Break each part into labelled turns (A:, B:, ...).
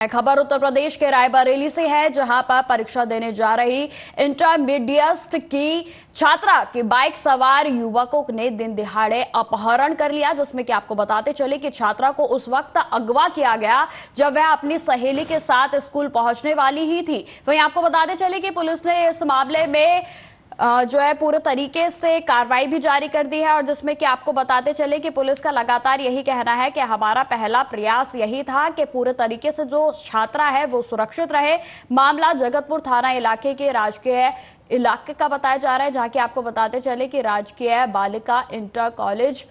A: खबर उत्तर प्रदेश के रायबरेली से है, जहां पर परीक्षा देने जा रही इंटरमीडिएट की छात्रा की बाइक सवार युवकों ने दिन दिहाड़े अपहरण कर लिया, जिसमें कि आपको बताते चले कि छात्रा को उस वक्त अगवा किया गया जब वह अपनी सहेली के साथ स्कूल पहुंचने वाली ही थी। वहीं आपको बताते चले कि पुलिस ने इस मामले में जो है पूरे तरीके से कार्रवाई भी जारी कर दी है, और जिसमें कि आपको बताते चले कि पुलिस का लगातार यही कहना है कि हमारा पहला प्रयास यही था कि पूरे तरीके से जो छात्रा है वो सुरक्षित रहे। मामला जगतपुर थाना इलाके के राजकीय इलाके का बताया जा रहा है, जहां कि आपको बताते चले कि राजकीय बालिका इंटर कॉलेज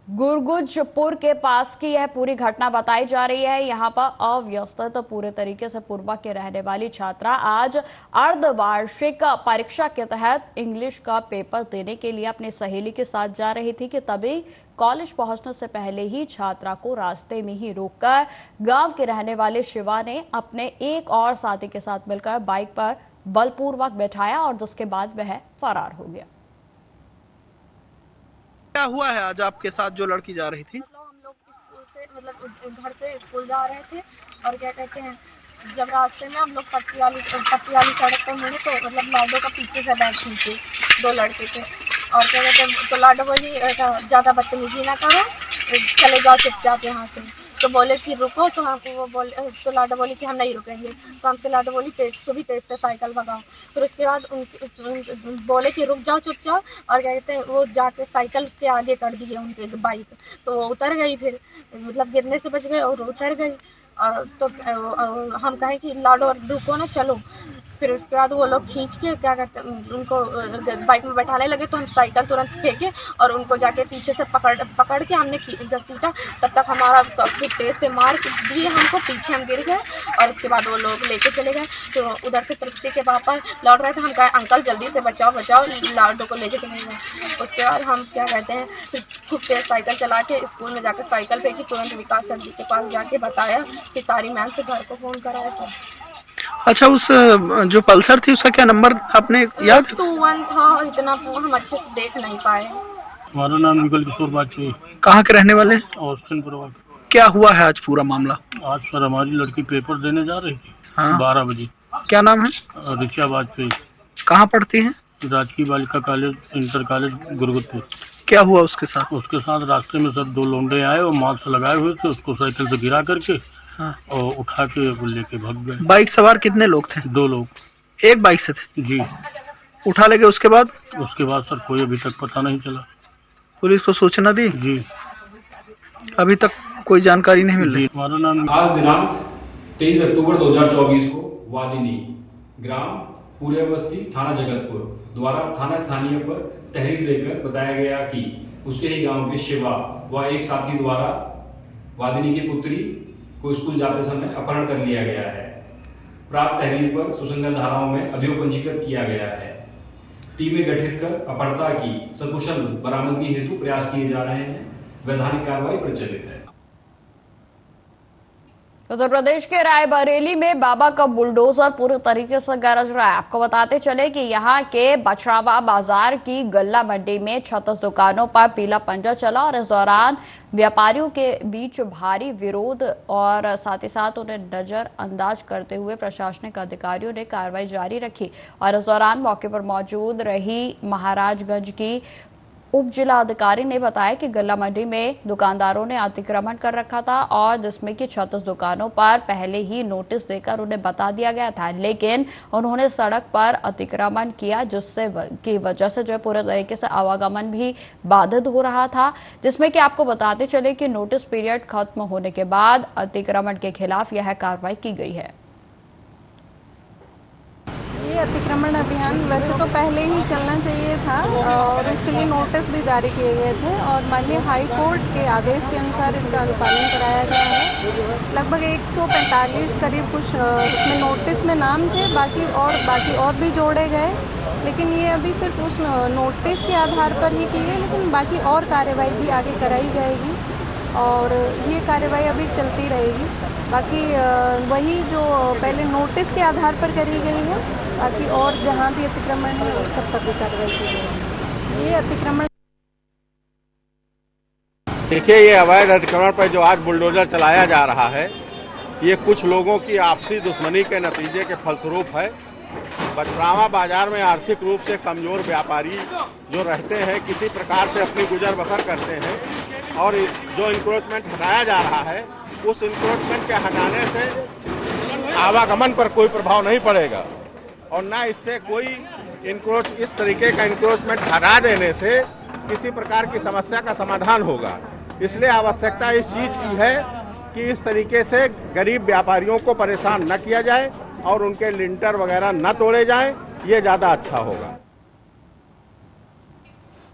A: गुरगुजपुर के पास की यह पूरी घटना बताई जा रही है। यहां पर अव्यवस्थित पूरे तरीके से पूर्वा के रहने वाली छात्रा आज अर्धवार्षिक परीक्षा के तहत इंग्लिश का पेपर देने के लिए अपनी सहेली के साथ जा रही थी कि तभी कॉलेज पहुंचने से पहले ही छात्रा को रास्ते में ही रोककर गांव के रहने वाले शिवा ने अपने एक और साथी के साथ मिलकर बाइक पर बलपूर्वक बैठाया, और जिसके बाद वह फरार हो गया।
B: क्या हुआ है आज आपके साथ जो लड़की जा रही थी?
C: हम लोग स्कूल से घर से स्कूल जा रहे थे, और क्या कहते हैं, जब रास्ते में हम लोग पट्टी वाली सड़क पर मुड़े तो लाडो का पीछे से बैग खींचे दो लड़के थे, और क्या कहते हैं, तो लाडो बोली ज़्यादा बदतमीजी ना करो, चले जाओ चुपचाप यहाँ से। तो बोले कि रुको, तो हमको वो बोले, तो लाडो बोली कि हम नहीं रुकेंगे। तो हमसे लाडो बोली तेज से साइकिल भगाओ। फिर उसके बाद बोले कि रुक जाओ चुपचाप, और क्या कहते हैं, वो जाके साइकिल के आगे कर दिए उनके बाइक, तो वो उतर गई। फिर गिरने से बच गए और उतर गई। तो हम कहे कि लाडो रुको ना, चलो। फिर उसके बाद वो लोग खींच के क्या कहते हैं, उनको बाइक में बैठाने लगे, तो हम साइकिल तुरंत फेंके और उनको जाके पीछे से पकड़ के हमने घसीटा। तब तक हमारा तेज से मार दिए हमको, पीछे हम गिर गए, और उसके बाद वो लोग लेके चले गए। तो उधर से तृप्ति के पापा लौट रहे थे, हम कहे अंकल जल्दी से बचाओ लाडो को लेके चले गए। उसके बाद हम क्या कहते हैं, फिर खूब तेज साइकिल चला के स्कूल में जाकर साइकिल फेंकी, तुरंत विकास सर जी के पास जाके बताया कि सारी मैम से घर को फ़ोन कराया सर।
B: अच्छा, उस जो पल्सर थी उसका क्या नंबर आपने याद?
C: 21 था, इतना हम अच्छे से देख नहीं पाए।
D: हमारा नाम निकल किशोर बाजपेयी।
B: कहाँ के रहने वाले?
D: और
B: क्या हुआ है आज पूरा मामला?
D: आज सर हमारी लड़की पेपर देने जा रही थी।
B: हाँ।
D: 12 बजे।
B: क्या नाम है?
D: ऋचा बाजपेयी।
B: कहाँ पढ़ती है?
D: राजकीय बालिका कॉलेज इंटर कॉलेज गुरगुजपुर।
B: क्या हुआ उसके साथ?
D: उसके साथ रास्ते में सर दो लौंडे आए और मास्क लगाए हुए थे, उसको साइकिल से गिरा करके
B: हाँ।
D: और उठा के वो लेके भाग गए।
B: बाइक सवार कितने लोग थे?
D: 2 लोग।
B: एक बाइक से थे?
D: जी।
B: उठा ले गए। उसके बाद
D: सर कोई अभी तक पता नहीं चला।
B: पुलिस को सूचना दी?
D: जी।
B: अभी तक कोई जानकारी नहीं मिल रही।
D: हमारा नाम
E: आज दिनांक 23 अक्टूबर 2024 को वादिनी ग्राम पूरे बस्ती थाना जगतपुर द्वारा थाना स्थानीय पर तहरीर देकर बताया गया कि उसके ही गांव के शिवा व एक साथी द्वारा वादिनी की पुत्री को स्कूल जाते समय अपहरण कर लिया गया है। प्राप्त तहरीर पर सुसंगत धाराओं में अभियोग पंजीकृत किया गया है। टीमें गठित कर अपहर्ता की सकुशल बरामदगी हेतु प्रयास किए जा रहे हैं। वैधानिक कार्रवाई प्रचलित है।
A: उत्तर प्रदेश के रायबरेली में बाबा का बुलडोजर पूरे तरीके से गरज रहा है। आपको बताते चले कि यहाँ के बछरावा बाजार की गल्ला मंडी में 36 दुकानों पर पीला पंजा चला, और इस दौरान व्यापारियों के बीच भारी विरोध और साथ ही साथ उन्हें नजरअंदाज करते हुए प्रशासनिक अधिकारियों ने कार्रवाई जारी रखी। और इस दौरान मौके पर मौजूद रही महाराजगंज की उप जिला अधिकारी ने बताया कि गल्ला मंडी में दुकानदारों ने अतिक्रमण कर रखा था, और जिसमें कि 36 दुकानों पर पहले ही नोटिस देकर उन्हें बता दिया गया था, लेकिन उन्होंने सड़क पर अतिक्रमण किया, जिससे की वजह से जो है पूरे तरीके से आवागमन भी बाधित हो रहा था। जिसमें कि आपको बताते चले कि नोटिस पीरियड खत्म होने के बाद अतिक्रमण के खिलाफ यह कार्रवाई की गई है।
F: ये अतिक्रमण अभियान वैसे तो पहले ही चलना चाहिए था, और उसके लिए नोटिस भी जारी किए गए थे, और माननीय हाई कोर्ट के आदेश के अनुसार इसका अनुपालन कराया गया है। लगभग 145 करीब कुछ इसमें नोटिस में नाम थे, बाकी और भी जोड़े गए, लेकिन ये अभी सिर्फ उस नोटिस के आधार पर ही की गई, लेकिन बाकी और कार्रवाई भी आगे कराई जाएगी, और ये कार्रवाई अभी चलती रहेगी। बाकी वही जो पहले नोटिस के आधार पर करी गई है, बाकी और जहाँ भी अतिक्रमण है उस सब पर भी कार्रवाई की जाएगी। ये अतिक्रमण
G: देखिए, ये अवैध अतिक्रमण पर जो आज बुलडोजर चलाया जा रहा है, ये कुछ लोगों की आपसी दुश्मनी के नतीजे के फलस्वरूप है। बछरावा बाजार में आर्थिक रूप से कमजोर व्यापारी जो रहते हैं, किसी प्रकार से अपनी गुजर बसर करते हैं और इस जो इंक्रोचमेंट हटाया जा रहा है, उस इंक्रोचमेंट के हटाने से आवागमन पर कोई प्रभाव नहीं पड़ेगा और न इससे कोई इस तरीके का इंक्रोचमेंट हटा देने से किसी प्रकार की समस्या का समाधान होगा। इसलिए आवश्यकता इस चीज की है कि इस तरीके से गरीब व्यापारियों को परेशान न किया जाए और उनके लिंटर वगैरह न तोड़े जाएं, ये ज्यादा अच्छा होगा।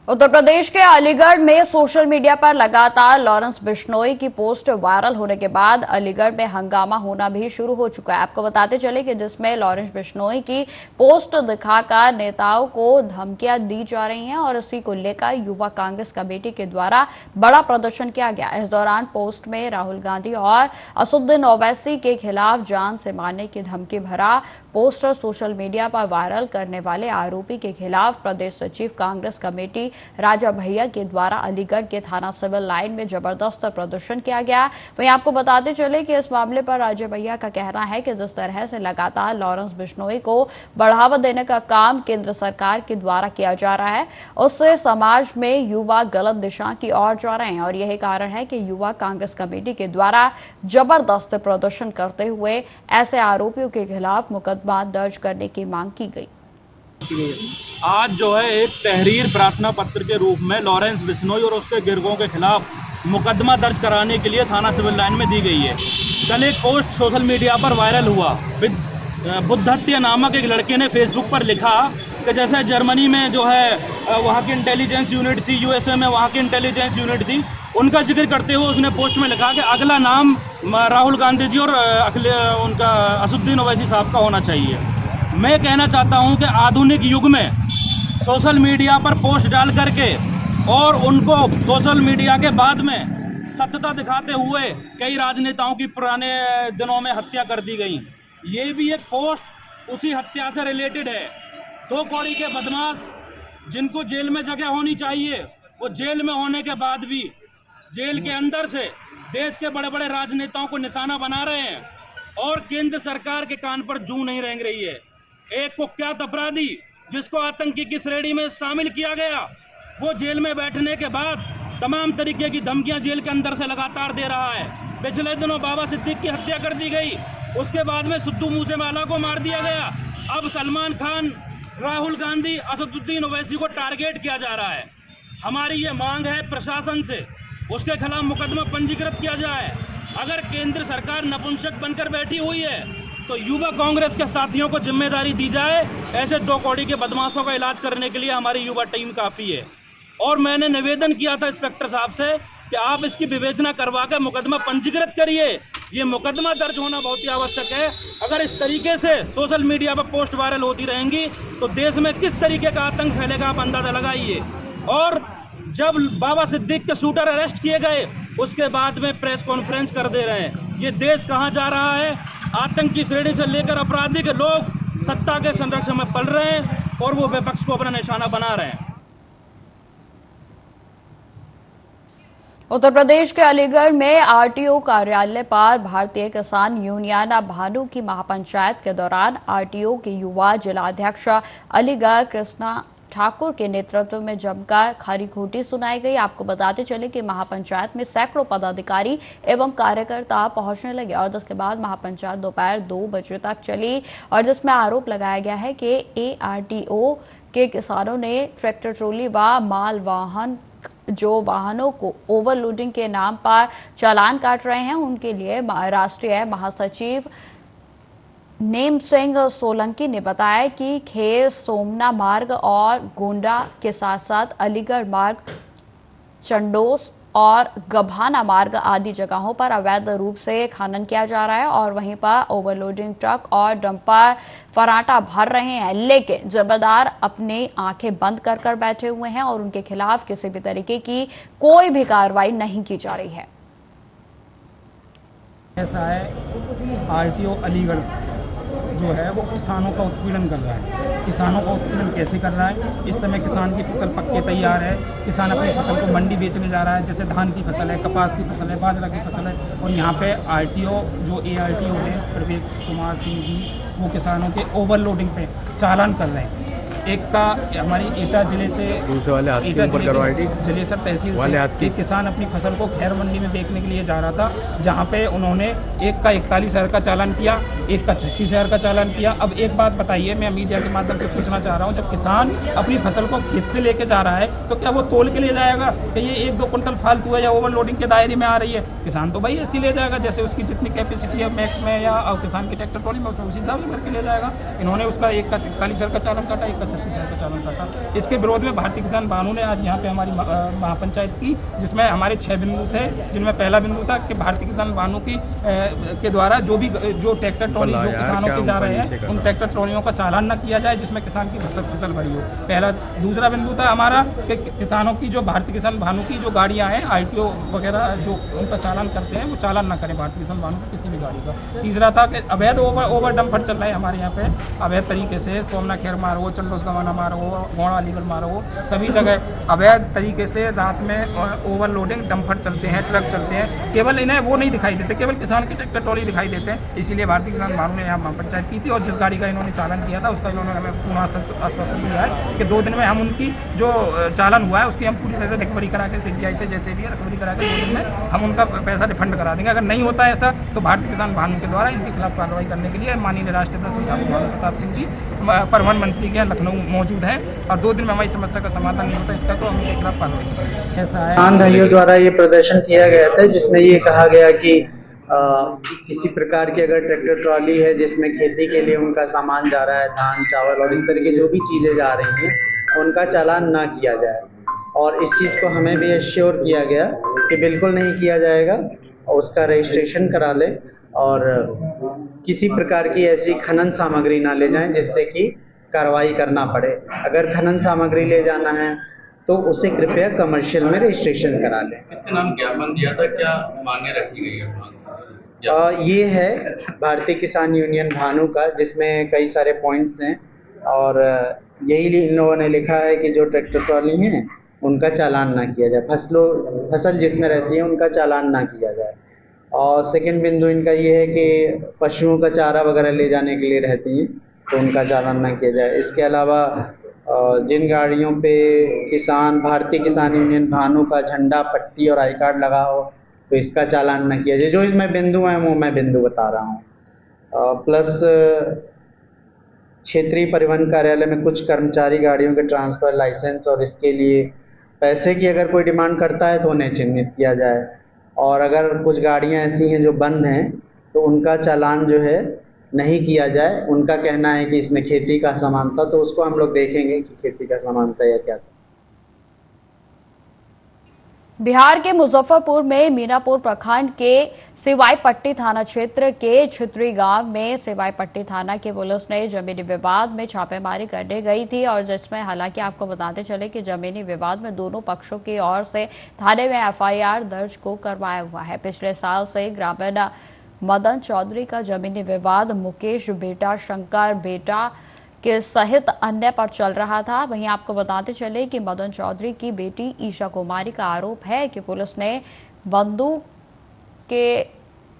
A: उत्तर प्रदेश के अलीगढ़ में सोशल मीडिया पर लगातार लॉरेंस बिश्नोई की पोस्ट वायरल होने के बाद अलीगढ़ में हंगामा होना भी शुरू हो चुका है। आपको बताते चले कि जिसमें लॉरेंस बिश्नोई की पोस्ट दिखाकर नेताओं को धमकियां दी जा रही हैं और इसी को लेकर युवा कांग्रेस कमेटी के द्वारा बड़ा प्रदर्शन किया गया। इस दौरान पोस्ट में राहुल गांधी और असदुद्दीन ओवैसी के खिलाफ जान से मारने की धमकी भरा पोस्टर सोशल मीडिया पर वायरल करने वाले आरोपी के खिलाफ प्रदेश सचिव कांग्रेस कमेटी राजा भैया के द्वारा अलीगढ़ के थाना सिविल लाइन में जबरदस्त प्रदर्शन किया गया। वहीं आपको बताते चले कि इस मामले पर राजा भैया का कहना है कि जिस तरह से लगातार लॉरेंस बिश्नोई को बढ़ावा देने का काम केंद्र सरकार के द्वारा किया जा रहा है, उससे समाज में युवा गलत दिशा की ओर जा रहे हैं और यही कारण है कि युवा कांग्रेस कमेटी के द्वारा जबरदस्त प्रदर्शन करते हुए ऐसे आरोपियों के खिलाफ मुकदमा दर्ज करने की मांग की गई।
H: आज जो है एक तहरीर प्रार्थना पत्र के रूप में लॉरेंस बिश्नोई और उसके गिरोह के खिलाफ मुकदमा दर्ज कराने के लिए थाना सिविल लाइन में दी गई है। कल एक पोस्ट सोशल मीडिया पर वायरल हुआ। बुद्धहत्या नामक एक लड़के ने फेसबुक पर लिखा कि जैसे जर्मनी में जो है वहाँ की इंटेलिजेंस यूनिट थी, यूएसए में वहाँ की इंटेलिजेंस यूनिट थी, उनका जिक्र करते हुए उसने पोस्ट में लिखा कि अगला नाम राहुल गांधी जी और उनका असदुद्दीन ओवैसी साहब का होना चाहिए। मैं कहना चाहता हूं कि आधुनिक युग में सोशल मीडिया पर पोस्ट डाल करके और उनको सोशल मीडिया के बाद में सत्यता दिखाते हुए कई राजनेताओं की पुराने दिनों में हत्या कर दी गई। ये भी एक पोस्ट उसी हत्या से रिलेटेड है। 2 कौड़ी के बदमाश जिनको जेल में जगह होनी चाहिए, वो जेल में होने के बाद भी जेल के अंदर से देश के बड़े बड़े राजनेताओं को निशाना बना रहे हैं और केंद्र सरकार के कान पर जूं नहीं रेंग रही है। एक कुख्यात अपराधी जिसको आतंकी की श्रेणी में शामिल किया गया, वो जेल में बैठने के बाद तमाम तरीके की धमकियां जेल के अंदर से लगातार दे रहा है। पिछले दिनों बाबा सिद्दीक की हत्या कर दी गई, उसके बाद में सिद्धू मूसेवाला को मार दिया गया। अब सलमान खान, राहुल गांधी, असदुद्दीन ओवैसी को टारगेट किया जा रहा है। हमारी ये मांग है प्रशासन से, उसके खिलाफ मुकदमा पंजीकृत किया जाए। अगर केंद्र सरकार नपुंसक बनकर बैठी हुई है तो युवा कांग्रेस के साथियों को जिम्मेदारी दी जाए। ऐसे 2 कौड़ी के बदमाशों का इलाज करने के लिए हमारी युवा टीम काफ़ी है। और मैंने निवेदन किया था इंस्पेक्टर साहब से कि आप इसकी विवेचना करवा कर मुकदमा पंजीकृत करिए। ये मुकदमा दर्ज होना बहुत ही आवश्यक है। अगर इस तरीके से सोशल मीडिया पर पोस्ट वायरल होती रहेंगी तो देश में किस तरीके का आतंक फैलेगा, आप अंदाजा लगाइए। और जब बाबा सिद्दीक के शूटर अरेस्ट किए गए, उसके बाद में प्रेस कॉन्फ्रेंस कर दे रहे हैं। ये देश कहाँ जा रहा है? आतंकी श्रेणी से लेकर अपराधी के लोग सत्ता के संरक्षण में पल रहे हैं और वो विपक्ष को अपना निशाना बना रहे हैं।
A: उत्तर प्रदेश के अलीगढ़ में आरटीओ कार्यालय पर भारतीय किसान यूनियन भानु की महापंचायत के दौरान आरटीओ के युवा जिलाध्यक्ष अलीगढ़ कृष्णा ठाकुर के नेतृत्व में जमकर खरी खोटी सुनाई गई। आपको बताते चले कि महापंचायत में सैकड़ों पदाधिकारी एवं कार्यकर्ता पहुंचने लगे और जिसके बाद महापंचायत दोपहर 2 बजे तक चली और जिसमें आरोप लगाया गया है कि एआरटीओ के किसानों ने ट्रैक्टर ट्रॉली व माल वाहन जो वाहनों को ओवरलोडिंग के नाम पर चालान काट रहे हैं, उनके लिए राष्ट्रीय महासचिव नेम सिंह सोलंकी ने बताया कि खेर सोमना मार्ग और गोंडा के साथ साथ अलीगढ़ मार्ग, चंडोस और गभाना मार्ग आदि जगहों पर अवैध रूप से खनन किया जा रहा है और वहीं पर ओवरलोडिंग ट्रक और डंपर फराटा भर रहे हैं। लेकिन जमादार अपनी आंखें बंद कर बैठे हुए हैं और उनके खिलाफ किसी भी तरीके की कोई भी कार्रवाई नहीं की जा रही है।
I: ऐसा है आरटीओ अलीगढ़ जो है वो किसानों का उत्पीड़न कर रहा है। किसानों का उत्पीड़न कैसे कर रहा है? इस समय किसान की फसल पक के तैयार है, किसान अपनी फसल को मंडी बेचने जा रहा है, जैसे धान की फसल है, कपास की फसल है, बाजरा की फसल है, और यहाँ पे आरटीओ जो ARTO है प्रवेश कुमार सिंह जी, वो किसानों के ओवरलोडिंग पे चालान कर रहे हैं। एक का हमारी एटा जिले से
J: दूसरे वाले हाथ के ऊपर करवाई थी,
I: जलेसर तहसील
J: वाले हाथ
I: से एक किसान अपनी फसल को खैर मंडी में बेचने के लिए जा रहा था, जहां पे उन्होंने एक का 41,000 का चालान किया, एक का 36,000 का चालान किया। अब एक बात बताइए, मैं मीडिया के माध्यम से पूछना चाह रहा हूं, जब किसान अपनी फसल को खेत से लेके जा रहा है तो क्या वो तोल के लिए जाएगा कि ये 1-2 कुंटल फालतू है या ओवरलोडिंग के दायरे में आ रही है? किसान तो भाई ऐसी ले जाएगा जैसे उसकी जितनी कैपेसिटी है मैक्स में या किसान की ट्रैक्टर ट्रॉली में उसमें उसी हिसाब से करके ले जाएगा। इन्होंने उसका एक का 41,000 का चालान काटा, एक का 36,000 का चालान काटा। इसके विरोध में भारतीय किसान भानु ने आज यहाँ पे हमारी महापंचायत की, जिसमें हमारे 6 बिंदु थे, जिनमें पहला बिंदु था कि भारतीय किसान भानु की के द्वारा जो ट्रैक्टर ट्रॉली जो किसानों के जा रहे हैं उन ट्रैक्टर ट्रॉलियों का चालान न किया जाए जिसमें किसान की फसल भरी हो। पहला। दूसरा बिंदु था हमारा कि किसानों की जो भारतीय किसान भानु की जो गाड़ियाँ हैं RTO वगैरह जो उनका चालान करते हैं वो चालान न करें भारतीय किसान भानु की किसी भी गाड़ी का। तीसरा था कि अवैध ओवर डंपर चल रहा है हमारे यहाँ पे अवैध तरीके से, सोमना खेर मारो हो, चंडोस गवाना मारो हो, घोड़ा अलीगढ़ मारो हो, सभी जगह अवैध तरीके से रात में ओवरलोडिंग डंपर चलते हैं, ट्रक चलते हैं। केवल इन्हें वो नहीं दिखाई देते, केवल किसान की ट्रैक्टर ट्रॉली दिखाई देते हैं। इसीलिए भारतीय किसान भानु ने यहाँ महापंचायत की थी और जिस गाड़ी का इन्होंने चालान किया था उसका इन्होंने हमें पूर्ण आश्वासन दिया है कि 2 दिन में हम उनकी जो चालान हुआ है उसकी हम पूरी तरह से रिकवरी करा के CGI से जैसे भी रिकवरी करा के 2 दिन में हम उनका पैसा रिफंड करा देंगे। अगर नहीं होता है ऐसा तो भारतीय किसान भानु के द्वारा इनके खिलाफ कार्रवाई करने के लिए माननीय राष्ट्रीय अध्यक्ष भानु प्रताप सिंह जी परिवहन मंत्री के लखनऊ मौजूद हैं और 2 दिन में हमारी समस्या का समाधान नहीं होता इसका तो हम इनके खिलाफ कार्रवाई करेंगे। ऐसा है।
B: किसान भाइयों द्वारा ये प्रदर्शन किया गया था जिसमें ये कहा गया कि किसी प्रकार की अगर ट्रैक्टर ट्रॉली है जिसमें खेती के लिए उनका सामान जा रहा है, धान चावल और इस तरह की जो भी चीज़ें जा रही हैं उनका चालान ना किया जाए, और इस चीज़ को हमें भी एश्योर किया गया कि बिल्कुल नहीं किया जाएगा और उसका रजिस्ट्रेशन करा ले और किसी प्रकार की ऐसी खनन सामग्री ना ले जाएं जिससे कि कार्रवाई करना पड़े। अगर खनन सामग्री ले जाना है तो उसे कृपया कमर्शियल में रजिस्ट्रेशन करा लें।
J: इसके नाम ज्ञापन दिया था, क्या मांगे रखी गई है?
B: ये है भारतीय किसान यूनियन भानु का, जिसमें कई सारे पॉइंट्स हैं और यही इन लोगों ने लिखा है कि जो ट्रैक्टर ट्रॉली हैं उनका चालान ना किया जाए, फसल जिसमें रहती है उनका चालान ना किया जाए। और सेकंड बिंदु इनका ये है कि पशुओं का चारा वगैरह ले जाने के लिए रहती हैं तो उनका चालान ना किया जाए। इसके अलावा जिन गाड़ियों पे किसान भारतीय किसान यूनियन भानु का झंडा, पट्टी और आई कार्ड लगा हो तो इसका चालान न किया जाए। जो इसमें बिंदु हैं वो मैं बिंदु बता रहा हूँ। प्लस क्षेत्रीय परिवहन कार्यालय में कुछ कर्मचारी गाड़ियों के ट्रांसफ़र, लाइसेंस और इसके लिए पैसे की अगर कोई डिमांड करता है तो उन्हें चिन्हित किया जाए, और अगर कुछ गाड़ियाँ ऐसी हैं जो बंद हैं तो उनका चालान जो है नहीं किया जाए। उनका कहना है कि इसमें खेती का सामान था तो उसको हम लोग देखेंगे कि खेती का सामान था या क्या था।
A: बिहार के मुजफ्फरपुर में मीनापुर प्रखंड के सिवाईपट्टी थाना क्षेत्र के छित्री गांव में सिवाईपट्टी थाना की पुलिस ने जमीनी विवाद में छापेमारी करने गई थी और जिसमें हालांकि आपको बताते चले कि जमीनी विवाद में दोनों पक्षों की ओर से थाने में FIR दर्ज को करवाया हुआ है। पिछले साल से ग्रामीण मदन चौधरी का जमीनी विवाद मुकेश बेटा, शंकर बेटा के सहित अन्य पर चल रहा था। वहीं आपको बताते चले कि मदन चौधरी की बेटी ईशा कुमारी का आरोप है कि पुलिस ने बंदूक के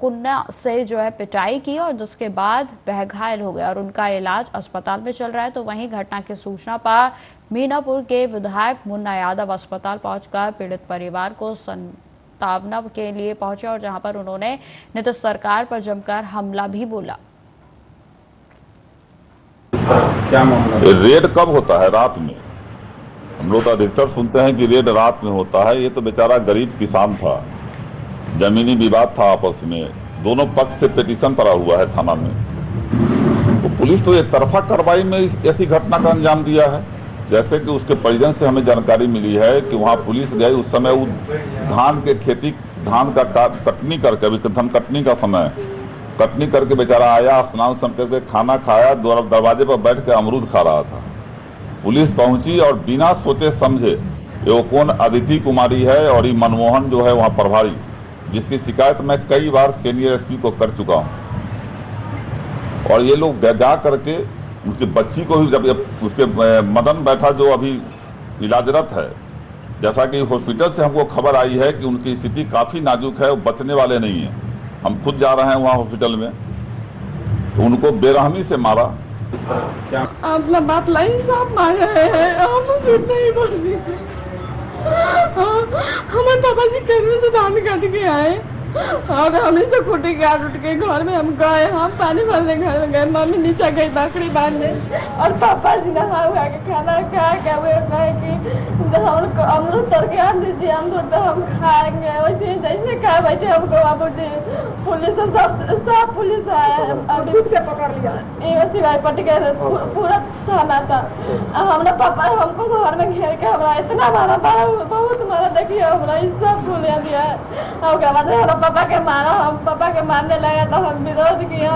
A: कुन्ना से जो है पिटाई की और जिसके बाद वह घायल हो गया और उनका इलाज अस्पताल में चल रहा है। तो वहीं घटना की सूचना पर मीनापुर के विधायक मुन्ना यादव अस्पताल पहुंचकर पीड़ित परिवार को सांत्वना के लिए पहुंचे और जहां पर उन्होंने नीतीश सरकार पर जमकर हमला भी बोला।
K: क्या मामला? रेड कब होता है? रात में। हम लोग तो अधिकतर सुनते हैं कि रेड रात में होता है। ये तो बेचारा गरीब किसान था, जमीनी विवाद था आपस में, दोनों पक्ष से पिटीशन पड़ा हुआ है थाना में। तो पुलिस तो एक तरफा कार्रवाई में ऐसी घटना का अंजाम दिया है। जैसे कि उसके परिजन से हमें जानकारी मिली है कि वहाँ पुलिस गई, उस समय वो धान के खेती, धान का कटनी करके, अभी धान कटनी का समय, कटनी करके बेचारा आया, स्नान करके खाना खाया, दरवाजे पर बैठ के अमरूद खा रहा था। पुलिस पहुंची और बिना सोचे समझे, वो कौन अदिति कुमारी है और ये मनमोहन जो है वहाँ प्रभारी, जिसकी शिकायत मैं कई बार सीनियर SP को कर चुका हूँ। और ये लोग जा करके उनकी बच्ची को भी, जब उसके मदन बैठा जो अभी इलाजरत है, जैसा कि हॉस्पिटल से हमको खबर आई है कि उनकी स्थिति काफी नाजुक है, वो बचने वाले नहीं है। हम खुद जा रहे हैं वहाँ हॉस्पिटल में, तो उनको बेरहमी से मारा।
F: अपना बाप लाइन साहब मार रहे हैं, हम उसे नहीं बोलते। हमारे पापा जी घर में से धान काट के आए और हमें से खूटी काट उठ के घर में हम गए, हम पानी भरने घर में गए, मम्मी नीचे गई बकरी बांधने और पापा जी नहा उहा के खाना खा के वे कहे कि हम लोग तर के आन दीजिए, हम तो हम खाएंगे। वैसे जैसे खा बैठे हमको बाबू जी पुलिस सब पुलिस आया, दूध के पकड़ लिया, ये सिवाय पट के पूरा थाना था। हमारा पापा हमको घर में घेर के हमारा इतना मारा, बहुत मारा, देखिए हमारा सब भूलिया दिया है। उसके बाद हमारा पापा के मारा, हम पापा के मारने लगे तो हम विरोध किया,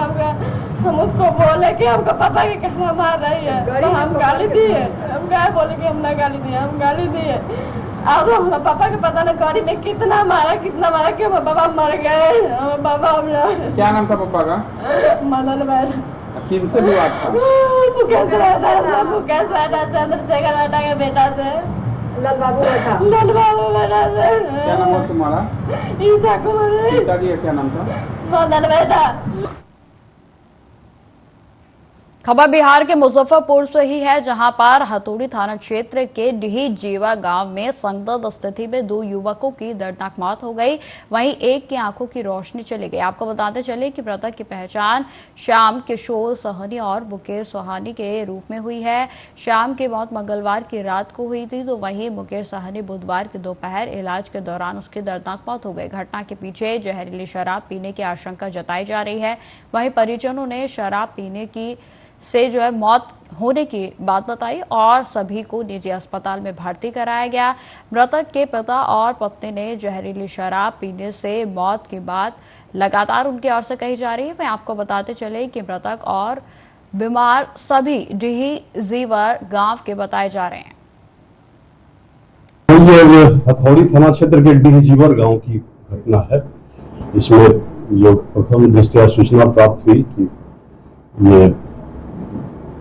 F: हम उसको बोले कि हमको पापा के कहना मार रही है, तो हम गाली दिए। हम क्या बोले कि हमने गाली दिए, हम गाली दिए। और हमारा पापा के पता नहीं गाड़ी में कितना मारा कि हमारे पापा मर गए। पापा
I: क्या नाम था पापा का?
F: मदन बैठ।
I: किनसे विवाद था?
F: मुकेश बैठा चंद्रशेखर बैठा के बेटा से, लाल बाबू बैठा से।
I: क्या नाम है तुम्हारा?
F: ईसा कुमार।
I: पिताजी का क्या नाम था?
F: मदन बैठा।
A: खबर बिहार के मुजफ्फरपुर से ही है, जहां पर हथौड़ी थाना क्षेत्र के डिही जीवा गांव में संदिग्ध स्थिति में 2 युवकों की दर्दनाक मौत हो गई। वहीं एक की आंखों की रोशनी चली गई। आपको बताते चले कि मृतक की पहचान श्याम किशोर सहनी और मुकेश सोहानी के रूप में हुई है। श्याम की मौत मंगलवार की रात को हुई थी, तो वहीं मुकेश सहनी बुधवार की दोपहर इलाज के दौरान उसकी दर्दनाक मौत हो गई। घटना के पीछे जहरीली शराब पीने की आशंका जताई जा रही है। वहीं परिजनों ने शराब पीने की से मौत होने की बात बताई और सभी को निजी अस्पताल में भर्ती कराया गया। मृतक के पिता और पत्नी ने जहरीली शराब पीने से मौत की बात लगातार उनकी ओर से कही जा रही है। मैं आपको बताते चले कि मृतक और बीमार सभी डिही जीवर गांव के बताए जा रहे हैं।
L: ये हथौड़ी थाना क्षेत्र के डिही जीवर गांव की घटना है। इसमें जो प्रथम दृष्टया सूचना प्राप्त हुई कि ये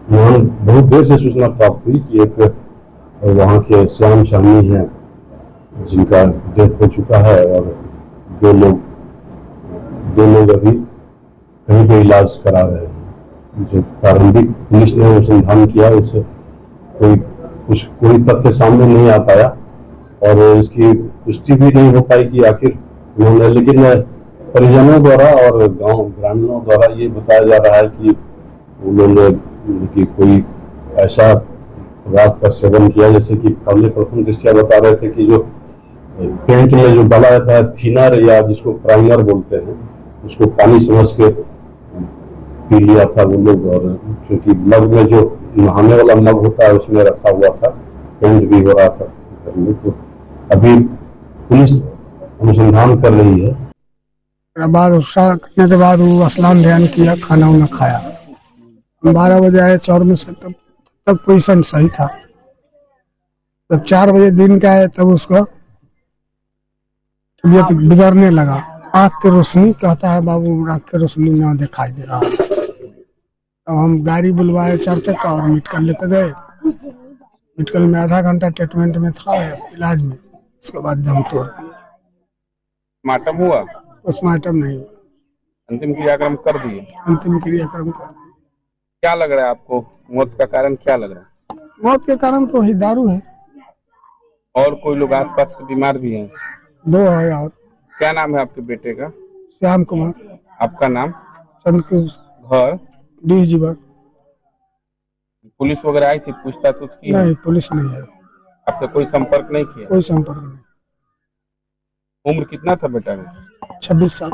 L: वहाँ बहुत देर से सूचना प्राप्त हुई कि एक वहाँ के श्याम शामी हैं जिनका डेथ हो चुका है और दो लोग अभी कहीं पे इलाज करा रहे हैं। जो प्रारंभिक पुलिस ने अनुसंधान किया उससे कोई तथ्य सामने नहीं आ पाया और इसकी पुष्टि भी नहीं हो पाई कि आखिर उन्होंने, लेकिन परिजनों द्वारा और गांव ग्रामीणों द्वारा ये बताया जा रहा है कि उन्होंने कि कोई ऐसा पदार्थ का सेवन किया, जैसे कि पहले प्रथम दृष्टया बता रहे थे कि जो पेंट में जो डाला जाता है थिनर या जिसको प्राइमर बोलते हैं, उसको पानी समझ के पी लिया था वो लोग। और क्योंकि मग में जो नहाने वाला मग होता है उसमें रखा हुआ था, पेंट भी हो रहा था घर में। तो अभी पुलिस अनुसंधान कर रही है।
M: बाद उसका करने के बाद वो स्नान ध्यान किया, खाना वाना खाया। 12 बजे आए चौर में से, तब तक पोजीशन सही था। जब 4 बजे दिन का आए तब उसको तबीयत बिगड़ने लगा। आँख की रोशनी, कहता है बाबू आँख की रोशनी ना दिखाई दे रहा। तो हम गाड़ी बुलवाए 4 चक्का और मेडिकल लेकर गए। मेडिकल में आधा घंटा ट्रीटमेंट में था, इलाज में। उसके बाद दम तोड़ दिया।
I: पोस्टमार्टम हुआ?
M: पोस्टमार्टम नहीं हुआ,
I: अंतिम क्रियाक्रम कर दिए।
M: अंतिम क्रियाक्रम कर दिए।
I: क्या लग रहा है आपको, मौत का कारण क्या लग रहा है?
M: मौत के कारण तो वही दारू है।
I: और कोई लोग आसपास के बीमार भी हैं?
M: 2 है। और
I: क्या नाम है आपके बेटे का?
M: श्याम कुमार।
I: आपका नाम?
M: चंद्रशेखर।
I: घर
M: डिही जीवर।
I: पुलिस वगैरह आई थी, पूछताछ की?
M: नहीं, पुलिस नहीं है।
I: आपसे कोई संपर्क नहीं किया?
M: कोई संपर्क नहीं।
I: उम्र कितना था बेटा का?
M: 26 साल।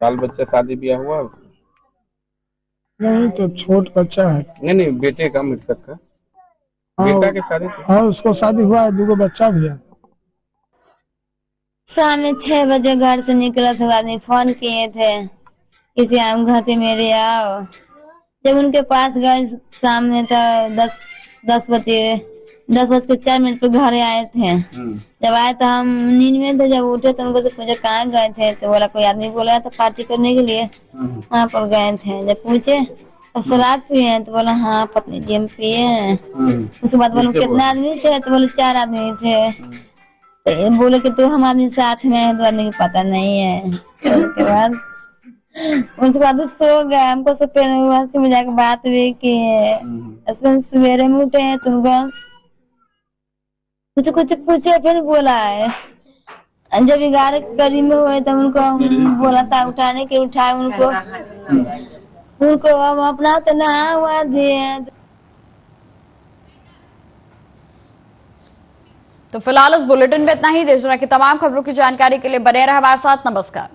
I: बाल बच्चा, शादी ब्याह हुआ?
M: नहीं, तो छोट बच्चा है।
I: नहीं, बेटे का, मृतक का बेटा की शादी?
M: हाँ, उसको शादी हुआ है, 2 बच्चा भी है।
N: शाम में 6 बजे घर से निकला था, आदमी फोन किए थे किसी घर पे मेरे आओ। जब उनके पास गए शाम में तो 10 बजे 10:04 पर घर आए थे। जब आए तो हम नींद में थे, जब उठे तो उनको से पूछा कहाँ गए थे, तो बोला कोई आदमी बोला था पार्टी करने के लिए वहाँ पर गए थे। जब पूछे तो शराब पिए हैं, तो बोला हाँ पत्नी जी हम पिए हैं। उसके बाद बोले कितना आदमी थे, तो बोले 4 आदमी थे। तो बोले कि तो हम आदमी साथ में है, 2 आदमी को पता नहीं है। उसके बाद सो गए। हमको सब हंसी मजाक बात हुई कि सवेरे में उठे हैं, तुमको कुछ पूछे, फिर बोला है। जब 11 करीब में हुए तब उनको बोला था उठाने के, उठाए उनको अब अपना तो नहा हुआ दिए।
A: तो फिलहाल इस बुलेटिन में इतना ही। देश दुनिया की तमाम खबरों की जानकारी के लिए बने रहे हमारे साथ। नमस्कार।